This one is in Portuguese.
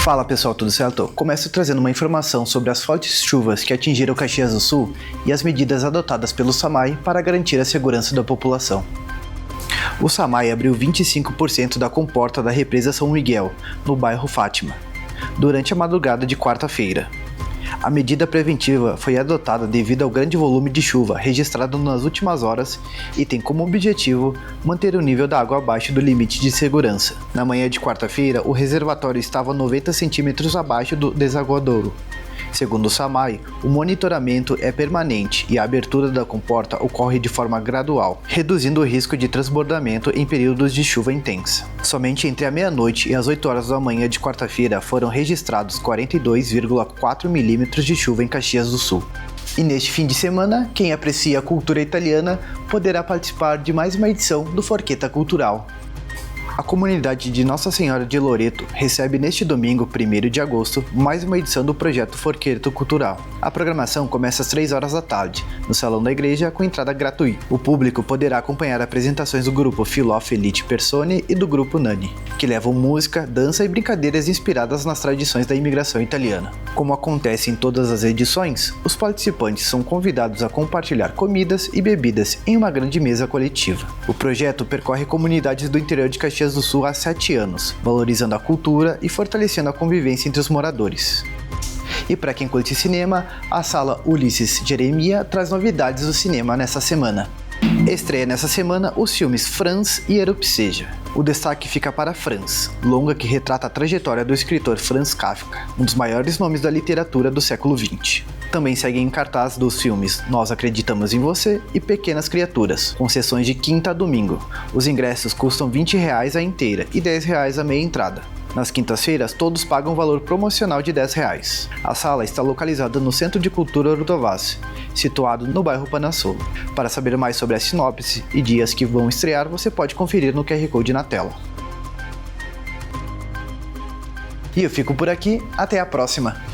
Fala pessoal, tudo certo? Começo trazendo uma informação sobre as fortes chuvas que atingiram Caxias do Sul e as medidas adotadas pelo SAMAI para garantir a segurança da população. O SAMAI abriu 25% da comporta da represa São Miguel, no bairro Fátima, durante a madrugada de quarta-feira. A medida preventiva foi adotada devido ao grande volume de chuva registrado nas últimas horas e tem como objetivo manter o nível da água abaixo do limite de segurança. Na manhã de quarta-feira, o reservatório estava 90 centímetros abaixo do desaguadouro. Segundo o SAMAI, o monitoramento é permanente e a abertura da comporta ocorre de forma gradual, reduzindo o risco de transbordamento em períodos de chuva intensa. Somente entre a meia-noite e as 8 horas da manhã de quarta-feira foram registrados 42,4 milímetros de chuva em Caxias do Sul. E neste fim de semana, quem aprecia a cultura italiana poderá participar de mais uma edição do Forchetta Cultural. A comunidade de Nossa Senhora de Loreto recebe neste domingo, 1º de agosto, mais uma edição do projeto Forchetta Cultural. A programação começa às 3 horas da tarde, no Salão da Igreja, com entrada gratuita. O público poderá acompanhar apresentações do grupo Filó Felice Persone e do grupo Nani, que levam música, dança e brincadeiras inspiradas nas tradições da imigração italiana. Como acontece em todas as edições, os participantes são convidados a compartilhar comidas e bebidas em uma grande mesa coletiva. O projeto percorre comunidades do interior de Caxias do Sul há 7 anos, valorizando a cultura e fortalecendo a convivência entre os moradores. E para quem curte cinema, a sala Ulisses Jeremia traz novidades do cinema nessa semana. Estreia nessa semana os filmes Franz e Erupseja. O destaque fica para Franz, longa que retrata a trajetória do escritor Franz Kafka, um dos maiores nomes da literatura do século XX. Também seguem em cartaz dos filmes Nós Acreditamos em Você e Pequenas Criaturas, com sessões de quinta a domingo. Os ingressos custam R$20 a inteira e R$10 a meia entrada. Nas quintas-feiras, todos pagam um valor promocional de R$10. A sala está localizada no Centro de Cultura Ortavassi, situado no bairro Panassolo. Para saber mais sobre a sinopse e dias que vão estrear, você pode conferir no QR Code na tela. E eu fico por aqui, até a próxima!